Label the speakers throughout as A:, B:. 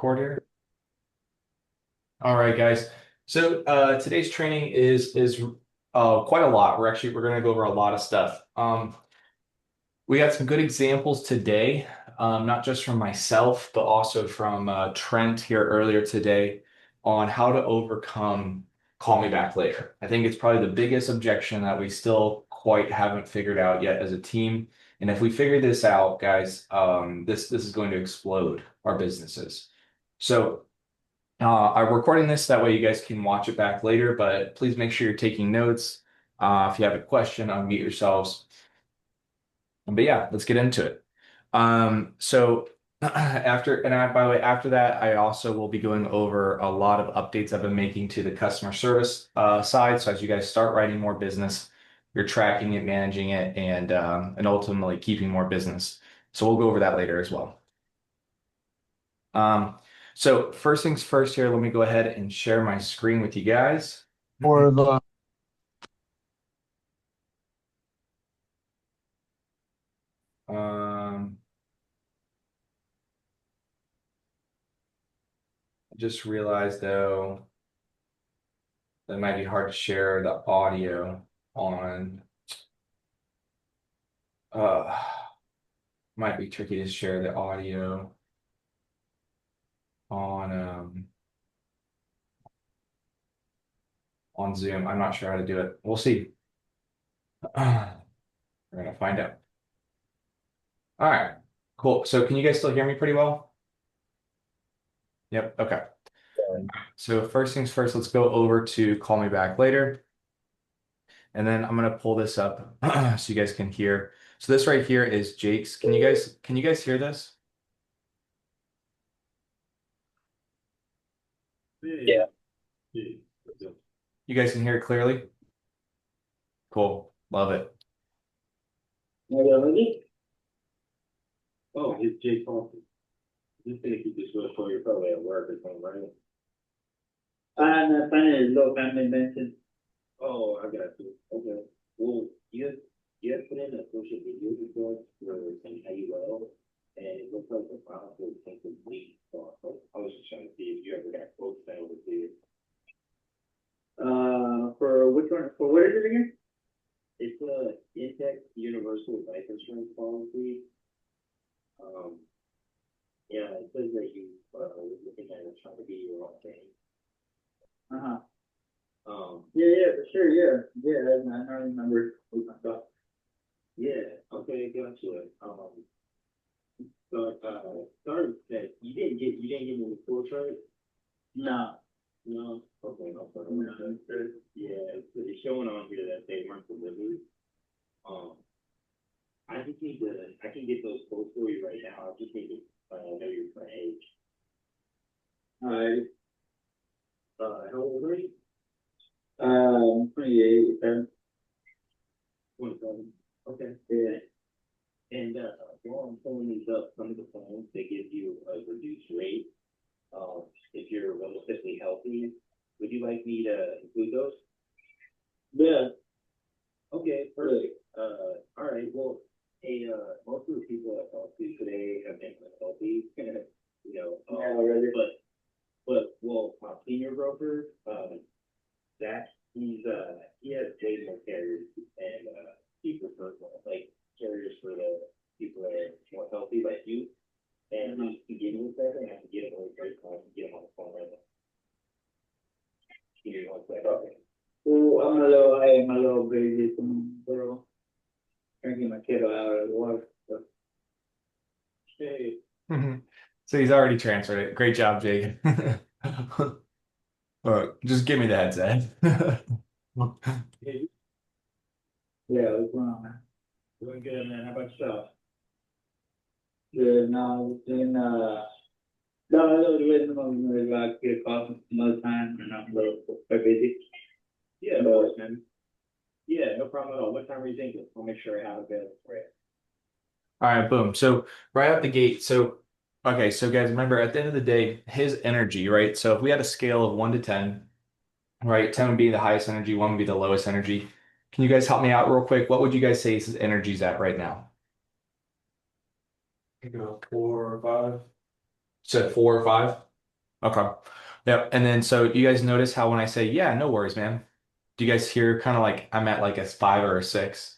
A: record here. All right, guys. So today's training is quite a lot. We're going to go over a lot of stuff. We got some good examples today, not just from myself, but also from Trent here earlier today on how to overcome call me back later. I think it's probably the biggest objection that we still quite haven't figured out yet as a team. And if we figure this out, guys, this is going to explode our businesses. So I'm recording this that way you guys can watch it back later, but please make sure you're taking notes. If you have a question, unmute yourselves. But yeah, let's get into it. So by the way, after that, I also will be going over a lot of updates I've been making to the customer service side. So as you guys start writing more business, you're tracking it, managing it, and ultimately keeping more business. So we'll go over that later as well. So first things first here, let me go ahead and share my screen with you guys.
B: For the
A: Um, I just realized though that it might be hard to share the audio on uh might be tricky to share the audio on Zoom. I'm not sure how to do it. We'll see. We're gonna find out. All right, cool. So can you guys still hear me pretty well? Yep, okay. So first things first, let's go over to call me back later. And then I'm gonna pull this up so you guys can hear. So this right here is Jake's. Can you guys hear this?
B: yeah.
A: You guys can hear it clearly? Cool. Love it.
B: Really?
C: Oh, it's Jay Thompson. Just gonna keep this real short. You're probably at work or something, right?
B: No, finally, low family mentioned.
C: Oh, I got you. Okay. Well, you have put in a social media report for saying how you well, and it looks like the file was incomplete. So I was just trying to see if you ever got quotes that over to you.
B: For which one? For what is it again?
C: It's a Intex Universal Life Insurance policy. Um, yeah, it says that you was looking at it trying to get your own thing.
B: Uh-huh.
C: Yeah,
B: Yeah, for sure. Yeah, I remember.
C: yeah, okay, gotcha. So, sorry that you didn't get any reports, right?
B: No.
C: No, okay, no problem.
B: No.
C: Yeah, so it's showing on here that they weren't delivered. Um, I can get those quotes for you right now. I just need to know your current age.
B: I
C: How old are you?
B: 28.
C: 27. Okay.
B: Yeah.
C: And while I'm pulling these up, some of the plans they give you a reduced rate. If you're relatively healthy, would you like me to include those?
B: Yeah.
C: Okay, perfect. All right. Well, hey, most of the people I talked to today have been healthy, you know.
B: Yeah, already.
C: Well, my senior broker, Zach, he has way more carriers and he prefers like carriers for the people that are more healthy like you. And he can give me a second, I can get him on the break call and get him on the phone right now. Give me one second. Okay.
B: Oh, I'm a little busy tomorrow. Trying to get my kiddo out of the water. So.
C: Hey,
A: So he's already transferred it. Great job, Jake. Just give me the headset.
C: hey,
B: Yeah, what's going on, man?
C: doing good, man. How about yourself?
B: Good. Now, then, no, I was waiting on get a call some other time, and I'm a little quite busy.
C: Yeah, no
B: But
C: worries, man. Yeah, no problem at all. What time are you thinking? I'll make sure I have it available for you.
A: All right, boom. So right out the gate. So okay, so guys, remember at the end of the day, his energy, right? So if we had a scale of 1 to 10, right? 10 would be the highest energy, 1 would be the lowest energy. Can you guys help me out real quick? What would you guys say his energy's at right now?
C: Think about 4 or 5.
A: So 4 or 5? Okay. Yeah. And then so you guys notice how when I say, yeah, no worries, man. Do you guys hear kind of like I'm at like a 5 or a 6?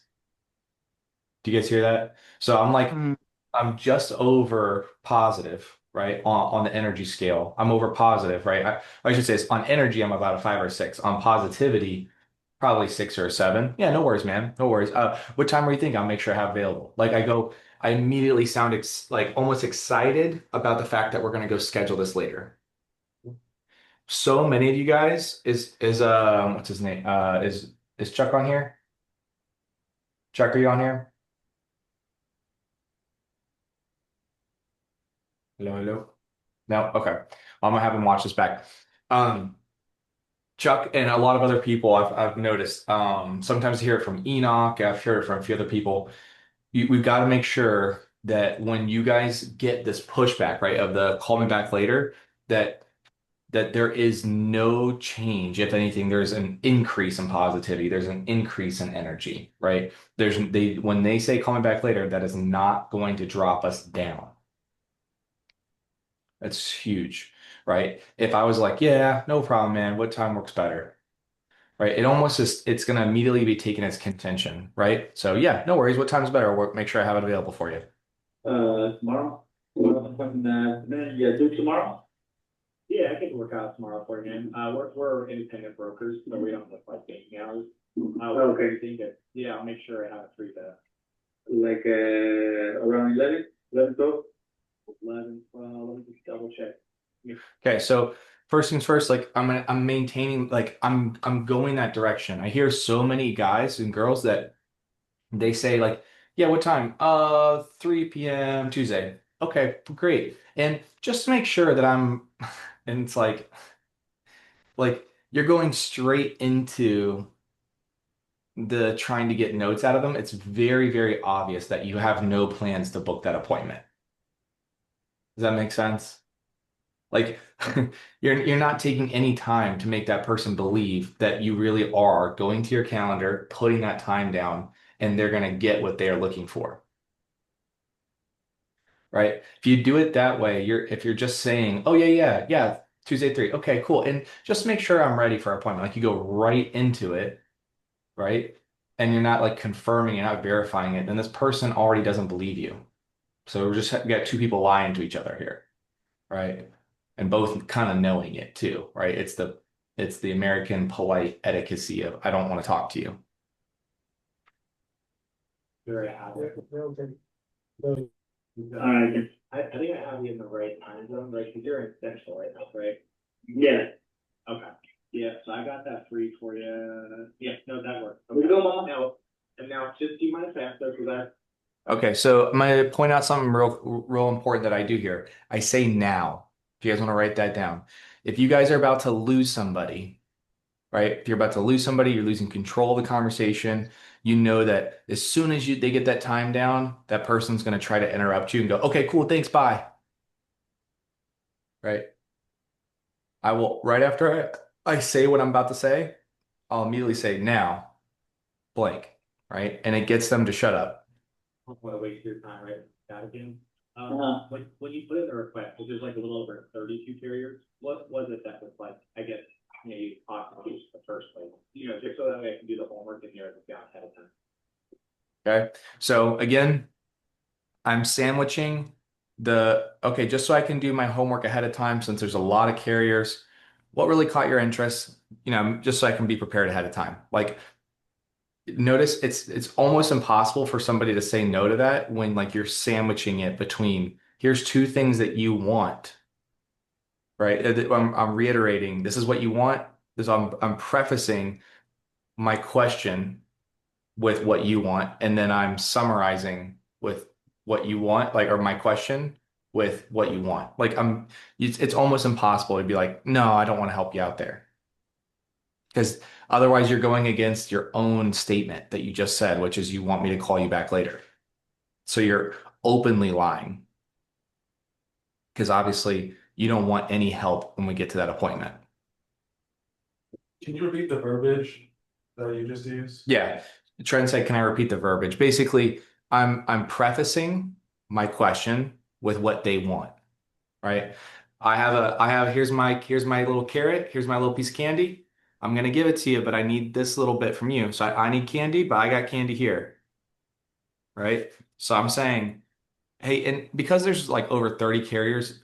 A: Do you guys hear that? So I'm like,
D: Mm,
A: I'm just over positive, right? On the energy scale. I'm over positive, right? I should say it's on energy, I'm about a 5 or 6. On positivity, probably 6 or 7. Yeah, no worries, man. No worries. What time were you thinking? I'll make sure I have available. Like I immediately sound like almost excited about the fact that we're gonna go schedule this later. So many of you guys is what's his name? Is Chuck on here? Chuck, are you on here? Hello, hello. No, okay. I'm gonna have him watch this back. Um, Chuck and a lot of other people I've noticed. Sometimes I hear it from Enoch. I've heard it from a few other people. We've got to make sure that when you guys get this pushback, right, of the call me back later, that there is no change. If anything, there's an increase in positivity. There's an increase in energy, right? When they say call me back later, that is not going to drop us down. That's huge, right? If I was like, yeah, no problem, man. What time works better? Right? It almost is, it's going to immediately be taken as contention, right? So yeah, no worries. What time's better? We'll make sure I have it available for you.
B: Tomorrow? Then, yeah, do tomorrow?
C: Yeah, I can work out tomorrow for you, man. We're independent brokers, so we don't look like banking hours.
B: Okay.
C: Everything, but yeah, I'll make sure I have it free to
B: Like, around 11, 11, 12?
C: 11, 12, let me just double check.
A: Okay, so first things first, like I'm maintaining, like I'm going that direction. I hear so many guys and girls that they say like, yeah, what time? 3 p.m. Tuesday. Okay, great. And just to make sure that and it's like you're going straight into the trying to get notes out of them. It's very, very obvious that you have no plans to book that appointment. Does that make sense? Like you're not taking any time to make that person believe that you really are going to your calendar, putting that time down, and they're gonna get what they are looking for. Right? If you do it that way, if you're just saying, "Oh yeah, yeah, yeah, Tuesday 3. Okay, cool." And just make sure I'm ready for an appointment. Like you go right into it, right? And you're not like confirming, you're not verifying it, then this person already doesn't believe you. So we got two people lying to each other here, right? And both kind of knowing it too, right? It's the American polite etiquette of I don't want to talk to you.
C: Sure, I have it.
B: Alright,
C: I think I have you in the right time zone, right? Because you're in Central right now, right?
B: yeah.
C: Okay. Yeah, so I got that free for you. Yeah, no, that works.
B: We go, Mom?
C: Now, just do you mind if I ask though, because
A: Okay, so I'm gonna point out something real important that I do here. I say now. If you guys want to write that down. If you guys are about to lose somebody, right? If you're about to lose somebody, you're losing control of the conversation. You know that as soon as they get that time down, that person's going to try to interrupt you and go, okay, cool, thanks, bye. Right? I will, right after I say what I'm about to say, I'll immediately say now, blank, right? And it gets them to shut up.
C: I don't want to waste your time, right? That again.
B: Uh-huh.
C: When you put in the request, because there's like a little over 32 carriers, what was it that was like, I guess, you talked about the first place? Just so that way I can do the homework and narrow it down ahead of time.
A: Okay. So again, I'm sandwiching okay, just so I can do my homework ahead of time, since there's a lot of carriers. What really caught your interest? Just so I can be prepared ahead of time. Like, notice it's almost impossible for somebody to say no to that when like you're sandwiching it between here's two things that you want, right? I'm reiterating this is what you want. I'm prefacing my question with what you want, and then I'm summarizing with what you want, like, or my question with what you want. Like it's almost impossible to be like, no, I don't want to help you out there. Because otherwise you're going against your own statement that you just said, which is you want me to call you back later. So you're openly lying. Because obviously you don't want any help when we get to that appointment.
D: Can you repeat the verbiage that you just used?
A: Yeah. Trent said, can I repeat the verbiage? Basically, I'm prefacing my question with what they want, right? here's my little carrot, here's my little piece of candy. I'm gonna give it to you, but I need this little bit from you. So I need candy, but I got candy here, right? So I'm saying, hey, and because there's like over 30 carriers,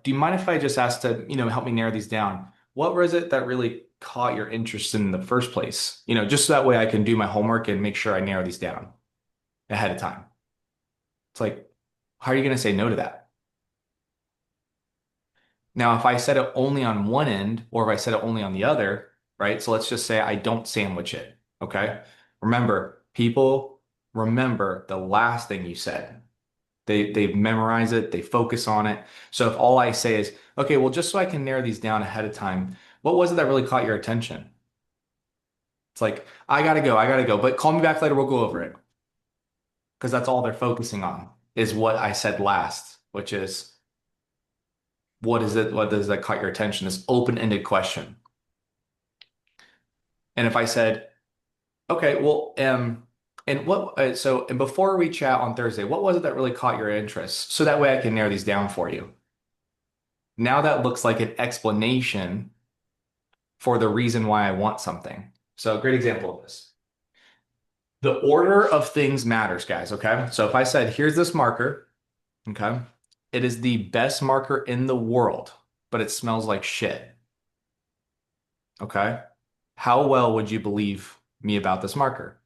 A: do you mind if I just ask to, help me narrow these down? What was it that really caught your interest in the first place? Just so that way I can do my homework and make sure I narrow these down ahead of time. It's like, how are you gonna say no to that? Now, if I set it only on one end, or if I set it only on the other, right? So let's just say I don't sandwich it. Okay. Remember, people remember the last thing you said. They memorize it, they focus on it. So if all I say is, okay, well, just so I can narrow these down ahead of time, what was it that really caught your attention? It's like, I gotta go, but call me back later, we'll go over it. Because that's all they're focusing on is what I said last, which is what is it? What does that caught your attention? This open-ended question. And if I said, okay, well, and before we chat on Thursday, what was it that really caught your interest? So that way I can narrow these down for you. Now that looks like an explanation for the reason why I want something. So a great example of this. The order of things matters, guys, okay? So if I said, here's this marker, okay? It is the best marker in the world, but it smells like shit. Okay? How well would you believe me about this marker?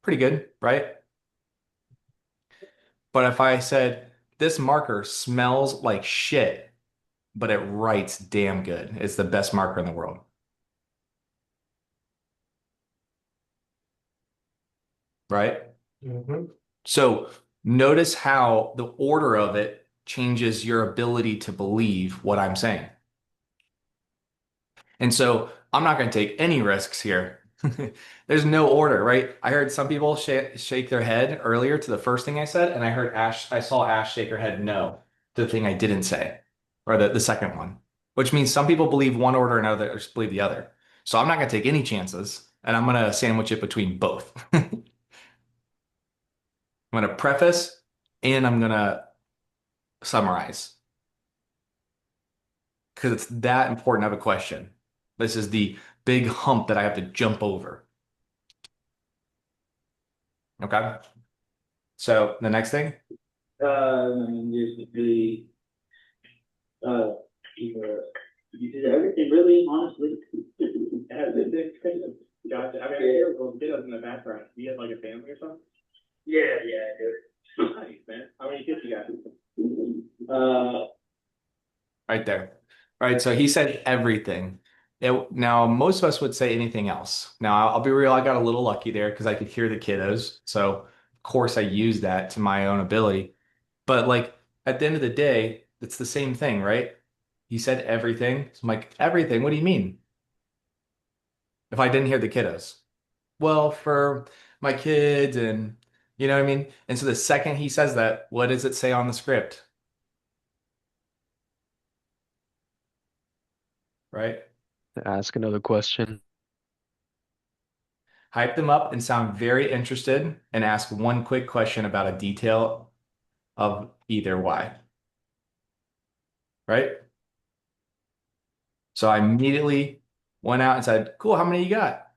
A: Pretty good, right? But if I said, this marker smells like shit, but it writes damn good, it's the best marker in the world. Right?
D: Mhm.
A: So notice how the order of it changes your ability to believe what I'm saying. And so I'm not going to take any risks here. There's no order, right? I heard some people shake their head earlier to the first thing I said, and I saw Ash shake her head no to the thing I didn't say, or the second one, which means some people believe one order and others believe the other. So I'm not going to take any chances, and I'm going to sandwich it between both. I'm going to preface and I'm going to summarize because it's that important of a question. This is the big hump that I have to jump over. Okay. So the next thing,
B: Just really, uh, you did everything really, honestly.
C: Gotcha. I mean, I hear little kiddos in the background. Do you have like a family or something?
B: Yeah, yeah,
C: Nice, man. How many kids you got?
B: dude.
A: right there. Right. So he said everything. Now, most of us would say anything else. Now, I'll be real. I got a little lucky there because I could hear the kiddos. So, of course, I used that to my own ability. But like at the end of the day, it's the same thing, right? He said everything. So I'm like, everything? What do you mean? If I didn't hear the kiddos? Well, for my kids and you know what I mean? And so the second he says that, what does it say on the script? Right?
E: Ask another question.
A: Hype them up and sound very interested and ask one quick question about a detail of either why. Right? So I immediately went out and said, cool, how many you got?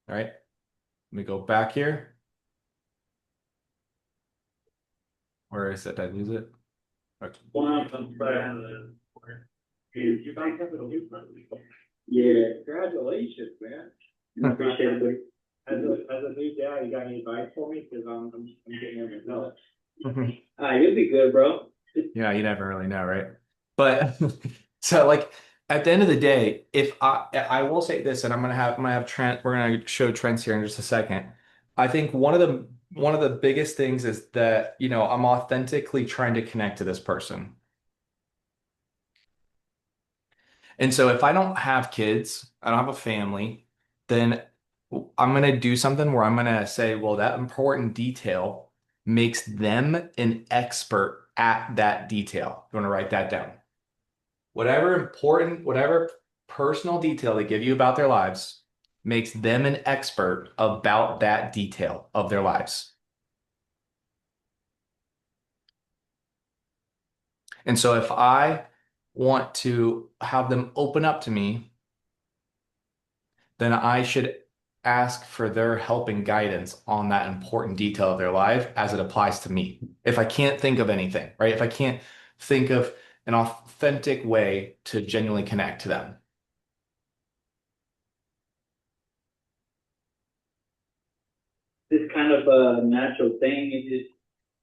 A: All right. Let me go back here. Where is it? Did I lose it? Okay.
C: You guys have a new one.
B: Yeah,
C: Congratulations, man.
B: I appreciate it.
C: As a new dad, you got any advice for me? Because I'm getting in myself.
B: You'll be good, bro.
A: Yeah, you never really know, right? But so like at the end of the day, if I will say this, and I'm gonna have Trent, we're gonna show Trent's here in just a second. I think one of the biggest things is that, I'm authentically trying to connect to this person. And so if I don't have kids, I don't have a family, then I'm going to do something where I'm going to say, well, that important detail makes them an expert at that detail. You want to write that down. Whatever personal detail they give you about their lives makes them an expert about that detail of their lives. And so if I want to have them open up to me, then I should ask for their help and guidance on that important detail of their life as it applies to me. If I can't think of anything, right? If I can't think of an authentic way to genuinely connect to them.
B: It's kind of a natural thing.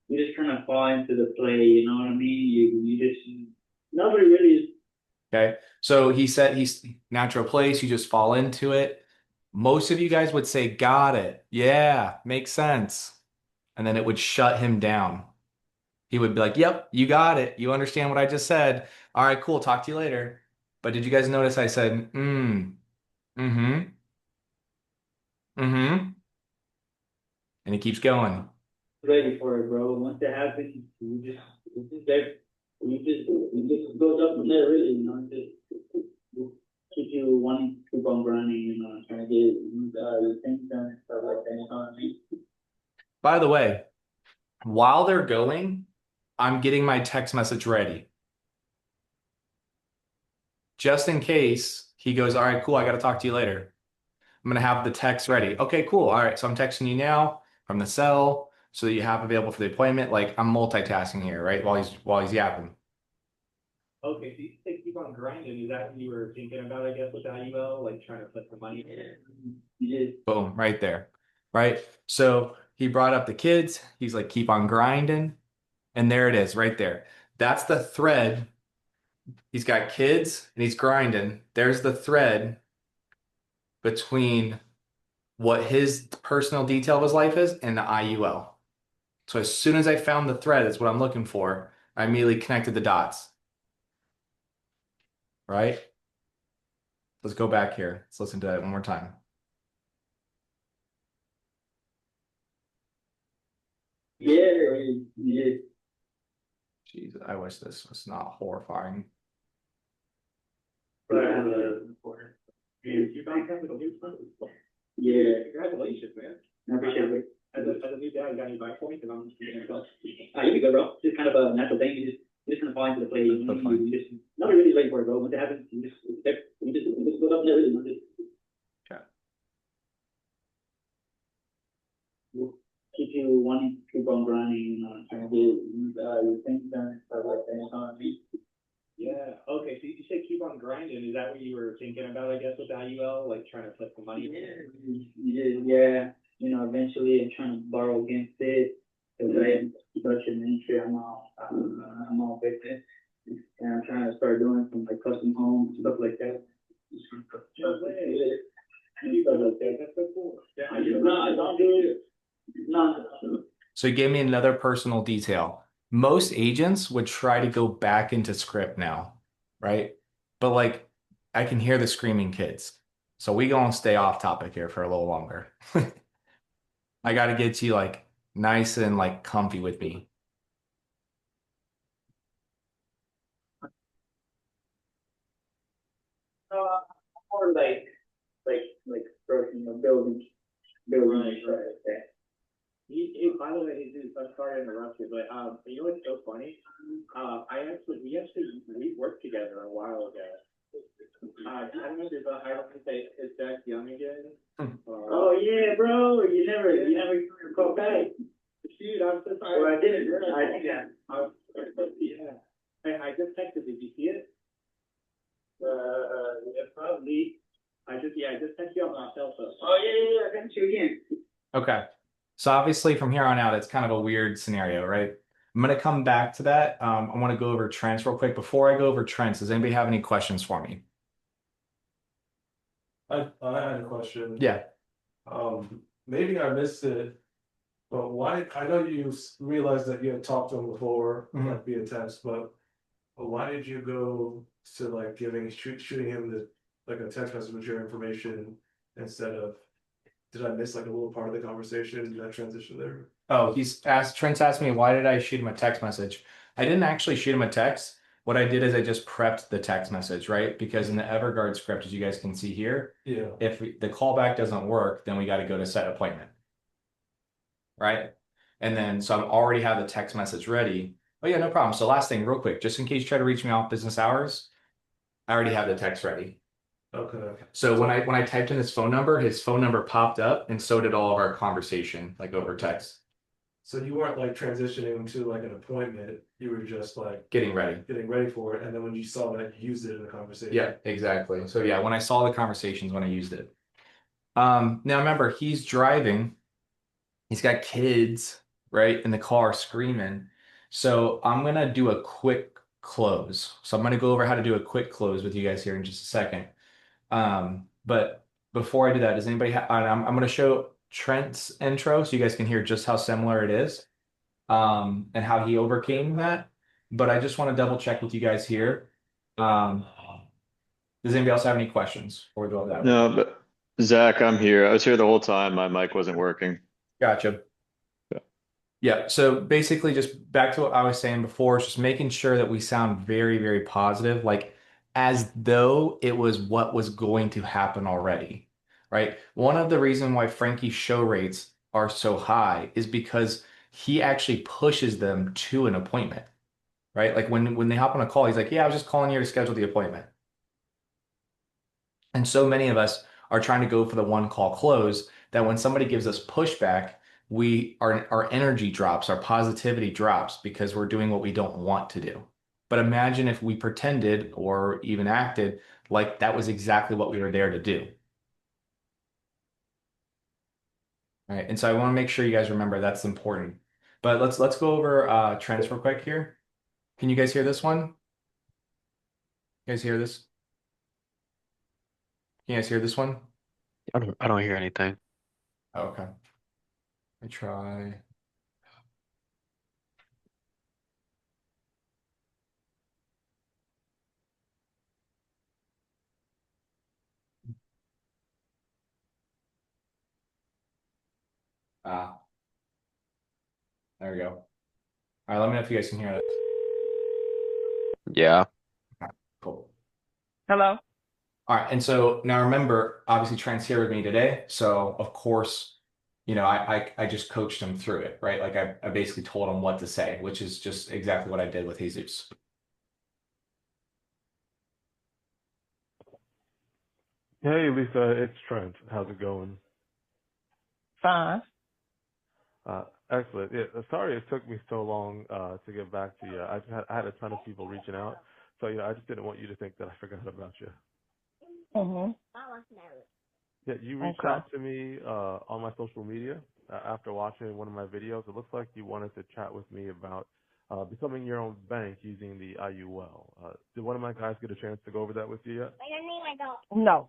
B: You just kind of fall into the play. You know what I mean? You just nobody really is.
A: Okay. So he said he's natural place, you just fall into it. Most of you guys would say, got it. Yeah, makes sense. And then it would shut him down. He would be like, yep, you got it. You understand what I just said. All right, cool. Talk to you later. But did you guys notice I said, mm-hmm, mm-hmm. And he keeps going.
B: Ready for it, bro. Once it happens, it's just there. You just build up from there, really. You know, just keep you wanting to keep on grinding. You know, trying to get your things done and stuff like that. You know what I mean?
A: By the way, while they're going, I'm getting my text message ready. Just in case he goes, all right, cool, I got to talk to you later. I'm going to have the text ready. Okay, cool. All right, so I'm texting you now from the cell so that you have available for the appointment. Like I'm multitasking here, right? While he's yapping.
C: Okay, so you say keep on grinding, is that what you were thinking about, I guess, with that email, like trying to put the money in?
B: You
A: Boom, right there. Right? So he brought up the kids. He's like, keep on grinding. And there it is, right there. That's the thread. He's got kids and he's grinding. There's the thread between what his personal detail of his life is and the IUL. So as soon as I found the thread, that's what I'm looking for. I immediately connected the dots. Right? Let's go back here. Let's listen to that one more time.
B: yeah.
A: Jeez, I wish this was not horrifying.
C: But, you back up with a new phone?
B: Yeah.
C: Congratulations, man.
B: I appreciate it.
C: As a new dad, you got any bike points, and I'm just kidding.
B: You'll be good, bro. It's kind of a natural thing. You just kind of fall into the play. You know,
A: That's fine.
B: you just nobody really is ready for it, bro. Once it happens, you just build up there. You know, just
A: Okay.
B: keep you wanting to keep on grinding. You know, trying to get your things done and stuff like that. You know what I mean?
C: Yeah, okay, so you said keep on grinding, is that what you were thinking about, I guess, with IUL, like trying to put the money in?
B: Yeah. You know, eventually I'm trying to borrow against it because I am such an industry. I'm all with it, and I'm trying to start doing some like custom homes stuff like that.
C: No way. You
B: Stuff
C: go
B: like
C: like that,
B: that.
C: that's so cool. Yeah,
B: No, I don't do it. No.
A: So he gave me another personal detail. Most agents would try to go back into script now, right? But like I can hear the screaming kids. So we gonna stay off topic here for a little longer. I gotta get you like nice and like comfy with me.
B: Or you know, building and stuff like that.
C: By the way, Jesus, I'm sorry to interrupt you, but you know what's so funny? We worked together a while ago. I don't know if I don't think they is Jack Young again.
B: Oh yeah, bro. You never called back.
C: Shoot, I'm so sorry.
B: Well, I didn't.
C: Yeah. I just texted. Did you see it?
B: Yeah, probably.
C: I just texted you on my cell phone.
B: Oh yeah. I got you again.
A: Okay. So obviously from here on out, it's kind of a weird scenario, right? I'm gonna come back to that. I want to go over Trent's real quick. Before I go over Trent's, does anybody have any questions for me?
D: I had a question.
A: Yeah.
D: Maybe I missed it, but why, I know you realized that you had talked to him before,
A: Mhm.
D: like via text, but why did you go to like shooting him like a text message with your information instead of, did I miss like a little part of the conversation, that transition there?
A: Oh, Trent's asked me, why did I shoot him a text message? I didn't actually shoot him a text. What I did is I just prepped the text message, right? Because in the Everguard script, as you guys can see here,
D: Yeah.
A: if the callback doesn't work, then we got to go to set appointment. Right? And then, so I'm already have the text message ready. Oh yeah, no problem. So last thing, real quick, just in case you try to reach me off business hours, I already have the text ready.
D: Okay.
A: So when I typed in his phone number popped up, and so did all of our conversation, like over text,
D: So you weren't like transitioning to like an appointment, you were just like
A: getting ready.
D: getting ready for it, and then when you saw that, you used it in the conversation.
A: Yeah, exactly. So yeah, when I saw the conversations, when I used it. Now remember, he's driving. He's got kids, right, in the car screaming. So I'm gonna do a quick close. So I'm gonna go over how to do a quick close with you guys here in just a second. But before I do that, does anybody have, I'm going to show Trent's intro so you guys can hear just how similar it is, and how he overcame that. But I just want to double check with you guys here. Um, does anybody else have any questions before we go over that?
F: No, but Zach, I'm here. I was here the whole time. My mic wasn't working.
A: Gotcha.
F: Yeah.
A: Yeah. So basically, just back to what I was saying before, it's just making sure that we sound very, very positive, like as though it was what was going to happen already, right? One of the reasons why Frankie's show rates are so high is because he actually pushes them to an appointment, right? Like when they hop on a call, he's like, "Yeah, I was just calling you to schedule the appointment." And so many of us are trying to go for the one call close that when somebody gives us pushback, our energy drops, our positivity drops because we're doing what we don't want to do. But imagine if we pretended or even acted like that was exactly what we were there to do. Right. And so I want to make sure you guys remember that's important. But let's go over trends real quick here. Can you guys hear this one? You guys hear this? Can you guys hear this one?
E: I don't hear anything.
A: Oh, okay. Let me try. Ah, there we go. All right, let me know if you guys can hear that.
E: Yeah.
A: Cool.
B: Hello?
A: All right, and so now remember, obviously Trent's here with me today, so of course, I just coached him through it, right? Like I basically told him what to say, which is just exactly what I did with Jesus.
G: Hey Lisa, it's Trent. How's it going?
B: Fine.
G: Excellent. Yeah, sorry it took me so long to get back to you. I had a ton of people reaching out, so I just didn't want you to think that I forgot about you.
B: Mm-hmm.
G: Yeah, you reached
B: Okay.
G: out to me on my social media after watching one of my videos. It looks like you wanted to chat with me about becoming your own bank using the IUL. Did one of my guys get a chance to go over that with you yet?
B: No.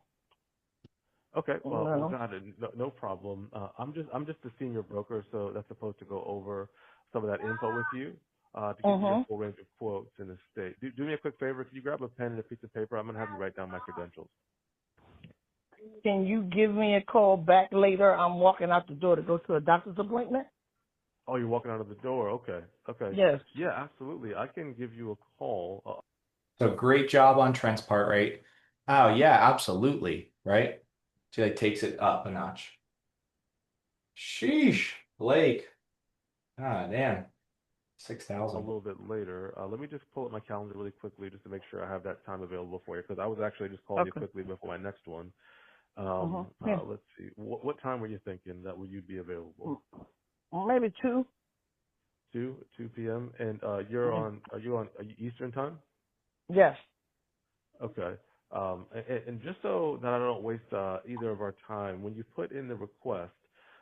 G: Okay, well,
B: No.
G: got it. No problem. I'm just a senior broker, so that's supposed to go over some of that info with you to give you a full range of quotes in the state. Do me a quick favor. Can you grab a pen and a piece of paper? I'm gonna have you write down my credentials.
B: Can you give me a call back later? I'm walking out the door to go to a doctor's appointment.
G: Oh, you're walking out of the door. Okay.
B: Yes.
G: Yeah, absolutely. I can give you a call.
A: So great job on Trent's part, right? Oh yeah, absolutely, right? She like takes it up a notch. Sheesh, Blake. Ah, damn.
G: A
A: 6,000.
G: little bit later. Let me just pull up my calendar really quickly just to make sure I have that time available for you, because I was actually just calling you
B: Okay.
G: quickly before my next one.
B: Yeah.
G: Let's see. What time were you thinking that would you be available?
B: Maybe 2.
G: 2 p.m. And are you on Eastern time?
B: Yes.
G: Okay. And just so that I don't waste either of our time, when you put in the request,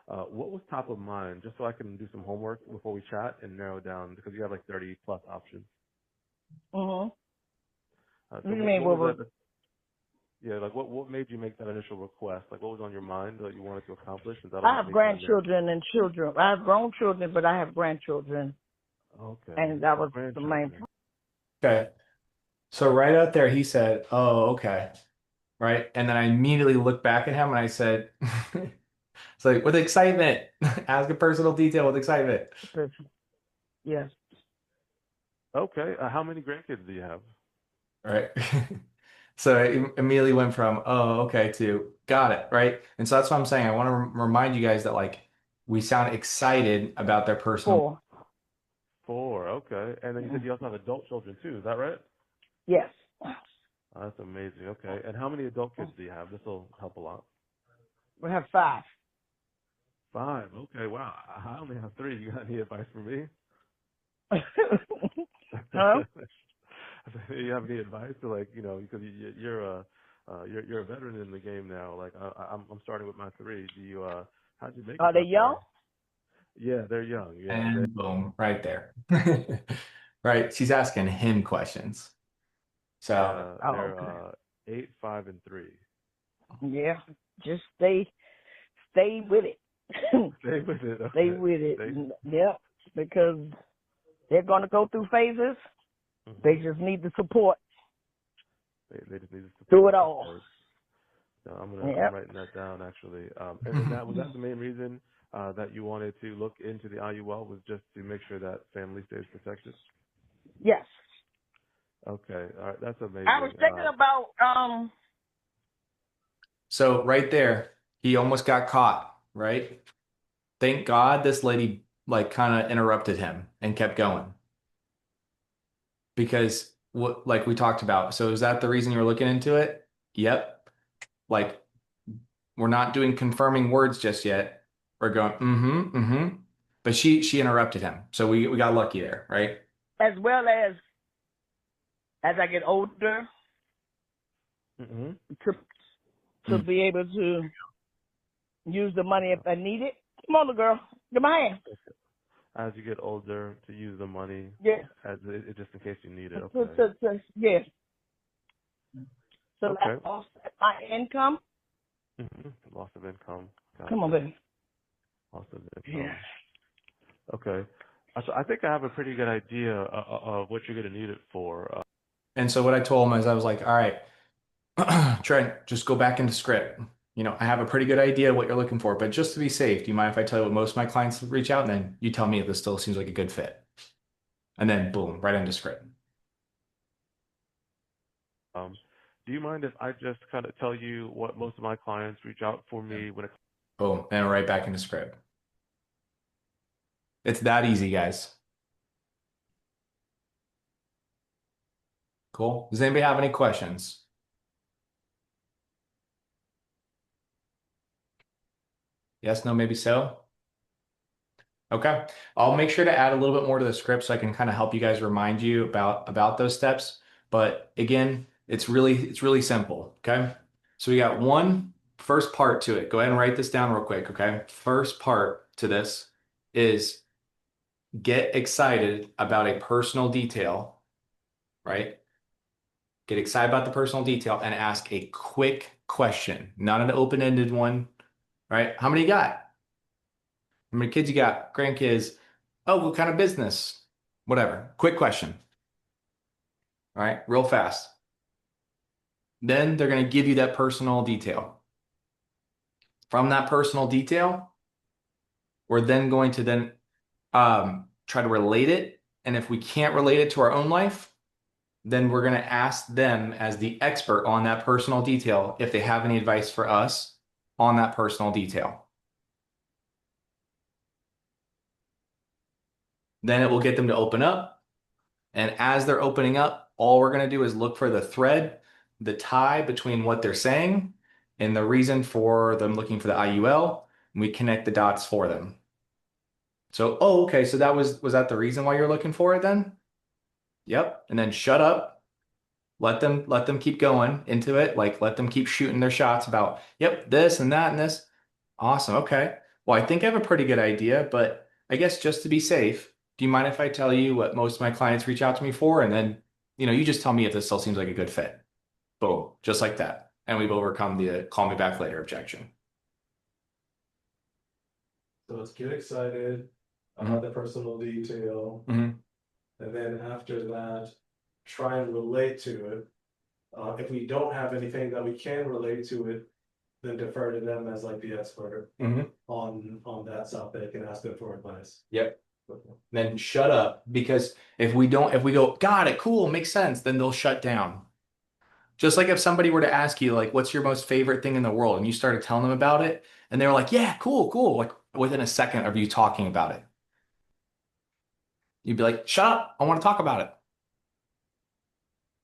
G: what was top of mind, just so I can do some homework before we chat and narrow down, because you have like 30 plus options.
B: Mm-hmm.
G: So
B: What do you mean?
G: what was that? Yeah, like what made you make that initial request? Like what was on your mind that you wanted to accomplish? And that'll
B: I
G: help
B: have
G: me kind of narrow.
B: grandchildren and children. I have grown children, but I have grandchildren.
G: Okay.
B: And that was the main
G: Grandchildren.
A: Okay. So right out there, he said, "Oh, okay." Right. And then I immediately looked back at him and I said, it's like with excitement, ask a personal detail with excitement.
B: person. Yes.
G: Okay. How many grandkids do you have?
A: Right. So it immediately went from, oh, okay, to got it. Right. And so that's what I'm saying. I want to remind you guys that like we sound excited about their personal.
B: 4.
G: 4. Okay. And then you said you also have adult children too. Is that right?
H: Yes.
G: Oh, that's amazing. Okay. And how many adult kids do you have? This will help a lot.
H: We have 5.
G: 5. Okay. Wow. I only have 3. You got any advice for me?
H: Huh?
G: You have any advice to, like, you know, because you're a veteran in the game now. Like I'm starting with my 3. Do you how'd you make it
H: Are they
G: that
H: young?
G: far? Yeah, they're young. Yeah.
A: And boom, right there. Right. She's asking him questions. So,
H: Oh,
G: They're
H: okay.
G: 8, 5, and 3.
H: Yeah. Just stay with it.
G: Stay with it.
H: Stay
G: Okay.
H: with it.
G: Stay.
H: Yep. Because they're gonna go through phases. They just need the support
G: They just need to
H: through
G: support.
H: it all.
G: Okay. So I'm
H: Yep.
G: writing that down actually. And was that the main reason that you wanted to look into the IUL, was just to make sure that family stays protected?
H: Yes.
G: Okay. All right. That's amazing.
H: I was thinking about
A: so right there, he almost got caught, right? Thank God this lady like kind of interrupted him and kept going. Because what like we talked about. So is that the reason you were looking into it? Yep. Like we're not doing confirming words just yet. We're going, mm-hmm, mm-hmm. But she interrupted him. So we got lucky there, right?
H: as well as I get older
G: Mm-hmm.
H: to be able to use the money if I need it. Come on, little girl. Give my hand.
G: As you get older, to use the money
H: Yes.
G: as just in case you need it.
H: To,
G: Okay.
H: yes. So
G: Okay.
H: that offset my income.
G: Loss of income.
H: Come on,
G: Gotcha.
H: baby.
G: Loss of income.
H: Yeah.
G: Okay. So I think I have a pretty good idea of what you're going to need it for.
A: And so what I told him is I was like, all right, Trent, just go back into script. You know, I have a pretty good idea what you're looking for, but just to be safe, do you mind if I tell you what most of my clients reach out and then you tell me if this still seems like a good fit? And then boom, right into script.
G: Do you mind if I just kind of tell you what most of my clients reach out for me when it
A: Boom, and right back into script. It's that easy, guys. Cool. Does anybody have any questions? Yes, no, maybe so. Okay. I'll make sure to add a little bit more to the script so I can kind of help you guys remind you about those steps. But again, it's really simple. Okay. So we got one first part to it. Go ahead and write this down real quick. Okay. First part to this is get excited about a personal detail, right? Get excited about the personal detail and ask a quick question, not an open-ended one, right? How many you got? How many kids you got? Grandkids? Oh, what kind of business? Whatever. Quick question. All right, real fast. Then they're going to give you that personal detail. From that personal detail, we're then going to try to relate it. And if we can't relate it to our own life, then we're going to ask them as the expert on that personal detail if they have any advice for us on that personal detail. Then it will get them to open up. And as they're opening up, all we're going to do is look for the thread, the tie between what they're saying and the reason for them looking for the IUL. And we connect the dots for them. So, oh, okay. So that was that the reason why you're looking for it then? Yep. And then shut up. Let them keep going into it. Like let them keep shooting their shots about, yep, this and that and this. Awesome. Okay. Well, I think I have a pretty good idea, but I guess just to be safe, do you mind if I tell you what most of my clients reach out to me for? And then, you just tell me if this still seems like a good fit. Boom. Just like that. And we've overcome the call me back later objection.
D: So let's get excited about the personal detail.
A: Mhm.
D: And then after that, try and relate to it. If we don't have anything that we can relate to it, then defer to them as like the expert
A: Mhm.
D: on that topic and ask them for advice.
A: Yep. Then shut up, because if we go, got it, cool, makes sense, then they'll shut down. Just like if somebody were to ask you, like, what's your most favorite thing in the world? And you started telling them about it, and they were like, yeah, cool, cool. Like within a second of you talking about it. You'd be like, shut up, I want to talk about it.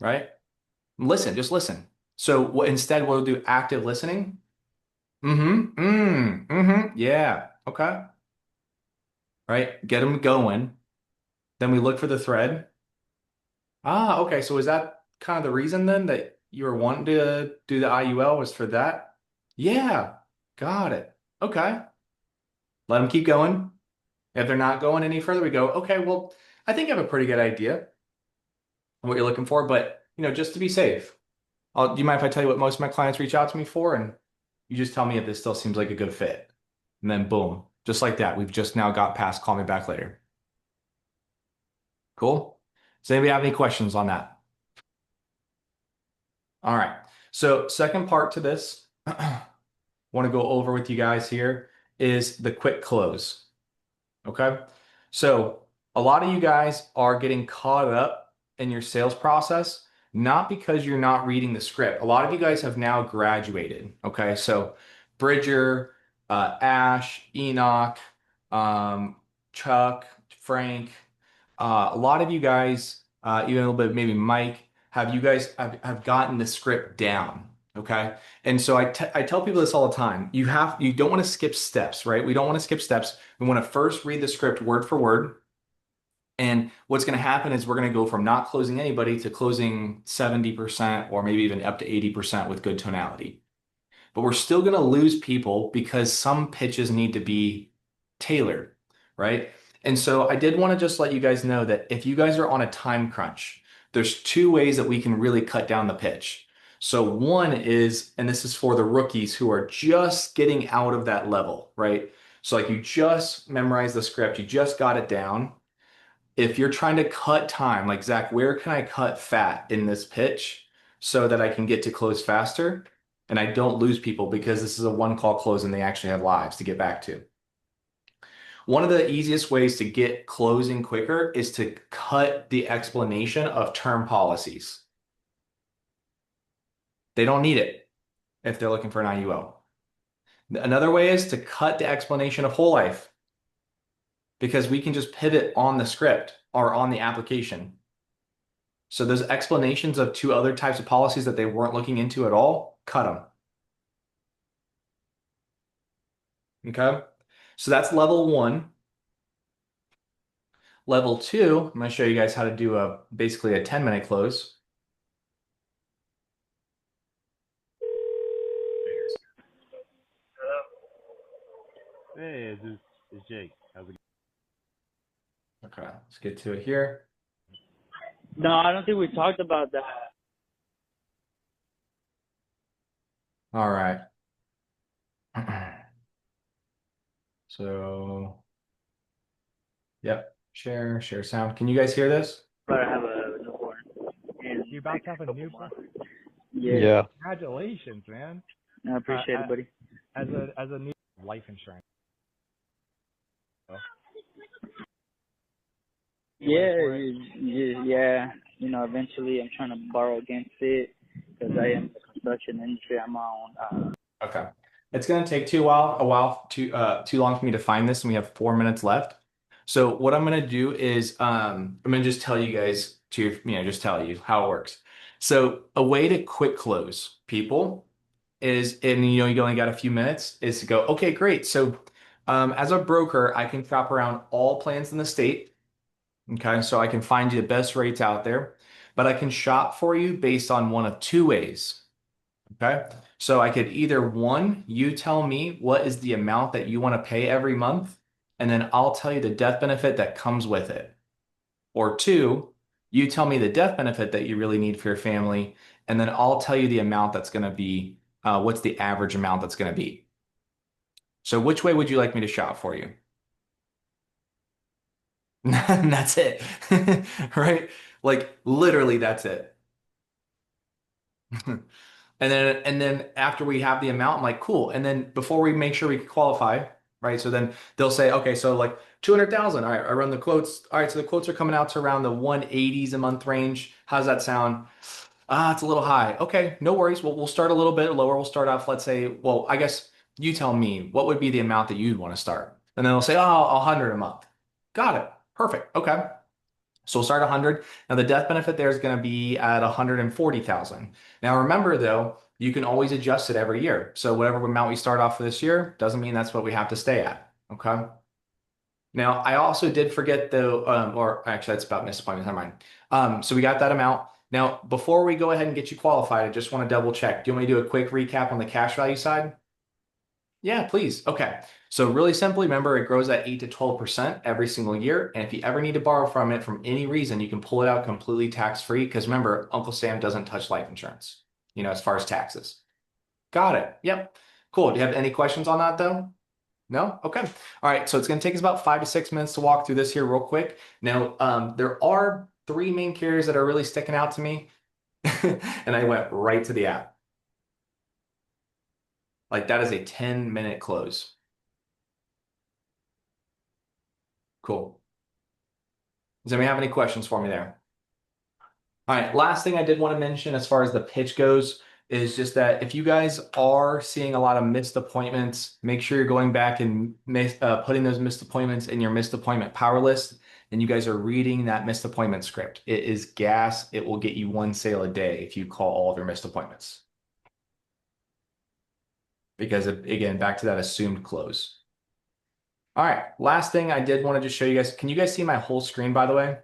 A: Right? Listen, just listen. So instead we'll do active listening. Yeah. Okay. Right? Get them going. Then we look for the thread. Ah, okay. So is that kind of the reason then that you were wanting to do the IUL was for that? Yeah. Got it. Okay. Let them keep going. If they're not going any further, we go, okay, well, I think I have a pretty good idea of what you're looking for, but just to be safe, do you mind if I tell you what most of my clients reach out to me for? And you just tell me if this still seems like a good fit. And then boom, just like that, we've just now got past call me back later. Cool. Does anybody have any questions on that? All right. So second part to this, want to go over with you guys here is the quick close. Okay. So a lot of you guys are getting caught up in your sales process, not because you're not reading the script. A lot of you guys have now graduated. Okay. So Bridger, Ash, Enoch, Chuck, Frank, a lot of you guys, even a little bit, maybe Mike, have you guys have gotten the script down. Okay. And so I tell people this all the time. You don't want to skip steps, right? We don't want to skip steps. We want to first read the script word for word. And what's going to happen is we're going to go from not closing anybody to closing 70% or maybe even up to 80% with good tonality. But we're still going to lose people because some pitches need to be tailored, right? And so I did want to just let you guys know that if you guys are on a time crunch, there's two ways that we can really cut down the pitch. So one is, and this is for the rookies who are just getting out of that level, right? So like you just memorized the script, you just got it down. If you're trying to cut time, like Zach, where can I cut fat in this pitch so that I can get to close faster and I don't lose people because this is a one call close and they actually have lives to get back to. One of the easiest ways to get closing quicker is to cut the explanation of term policies. They don't need it if they're looking for an IUL. Another way is to cut the explanation of whole life because we can just pivot on the script or on the application. So those explanations of two other types of policies that they weren't looking into at all, cut them. Okay. So that's level one. Level two, I'm going to show you guys how to do basically a 10-minute close.
G: Hey, it's Jake. How's it
A: Okay, let's get to it here.
B: No, I don't think we talked about that.
A: All right. So, yep, share sound. Can you guys hear this?
B: But I have a newborn. And
I: You about to have a newborn?
B: yeah.
I: Congratulations, man.
B: I appreciate it, buddy.
I: As a new life insurance.
B: Yeah. Eventually I'm trying to borrow against it because I am in the construction industry. I'm on.
A: Okay. It's going to take too long for me to find this, and we have 4 minutes left. So what I'm going to do is I'm going to just tell you guys just tell you how it works. So a way to quick close people is, and you only got a few minutes, is to go, okay, great. So as a broker, I can shop around all plans in the state. Okay, so I can find you the best rates out there, but I can shop for you based on one of two ways. Okay, so I could either one, you tell me what is the amount that you want to pay every month, and then I'll tell you the death benefit that comes with it. Or two, you tell me the death benefit that you really need for your family, and then I'll tell you the amount that's going to be, what's the average amount that's going to be. So which way would you like me to shop for you? And that's it. Right? Like literally that's it. And then after we have the amount, I'm like, cool. And then before we make sure we qualify, right? So then they'll say, okay, so like 200,000. All right, I run the quotes. All right, so the quotes are coming out to around the 180s a month range. How's that sound? It's a little high. Okay, no worries. We'll start a little bit lower. We'll start off, let's say, well, I guess you tell me what would be the amount that you'd want to start. And then they'll say, oh, 100 a month. Got it. Perfect. Okay. So we'll start 100. Now the death benefit there is going to be at 140,000. Now remember though, you can always adjust it every year. So whatever amount we start off for this year doesn't mean that's what we have to stay at. Okay. Now I also did forget though, or actually that's about missed appointments. Never mind. So we got that amount. Now before we go ahead and get you qualified, I just want to double check. Do you want me to do a quick recap on the cash value side? Yeah, please. Okay. So really simply, remember it grows at 8 to 12% every single year. And if you ever need to borrow from it from any reason, you can pull it out completely tax-free. Because remember, Uncle Sam doesn't touch life insurance, as far as taxes. Got it. Yep. Cool. Do you have any questions on that though? No? Okay. All right. So it's going to take us about 5 to 6 minutes to walk through this here real quick. Now, there are 3 main carriers that are really sticking out to me. And I went right to the app. Like that is a 10-minute close. Cool. Does anybody have any questions for me there? All right, last thing I did want to mention as far as the pitch goes is just that if you guys are seeing a lot of missed appointments, make sure you're going back and putting those missed appointments in your missed appointment power list, and you guys are reading that missed appointment script. It is gas. It will get you 1 sale a day if you call all of your missed appointments. Because again, back to that assumed close. All right, last thing I did want to just show you guys. Can you guys see my whole screen, by the way?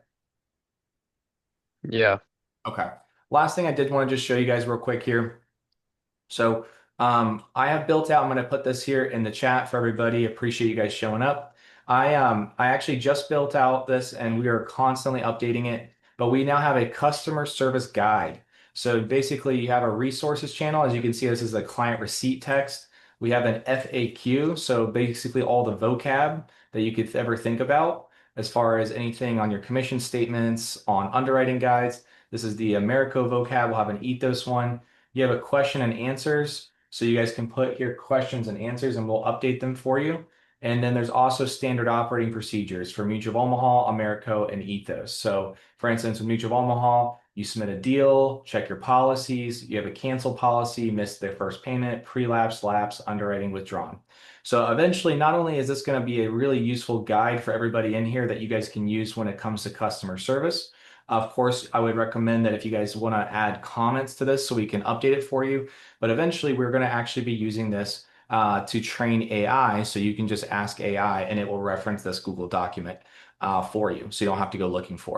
E: Yeah.
A: Okay. Last thing I did want to just show you guys real quick here. So I have built out, I'm going to put this here in the chat for everybody. Appreciate you guys showing up. I actually just built out this and we are constantly updating it, but we now have a customer service guide. So basically you have a resources channel. As you can see, this is a client receipt text. We have an FAQ. So basically all the vocab that you could ever think about as far as anything on your commission statements, on underwriting guides. This is the Americo vocab. We'll have an Ethos one. You have a question and answers. So you guys can put your questions and answers and we'll update them for you. And then there's also standard operating procedures for Mutual of Omaha, Americo, and Ethos. So for instance, with Mutual of Omaha, you submit a deal, check your policies, you have a cancel policy, missed their first payment, pre-lapse, lapse, underwriting withdrawn. So eventually, not only is this going to be a really useful guide for everybody in here that you guys can use when it comes to customer service. Of course, I would recommend that if you guys want to add comments to this so we can update it for you. But eventually, we're going to actually be using this to train AI. So you can just ask AI and it will reference this Google document for you. So you don't have to go looking for it.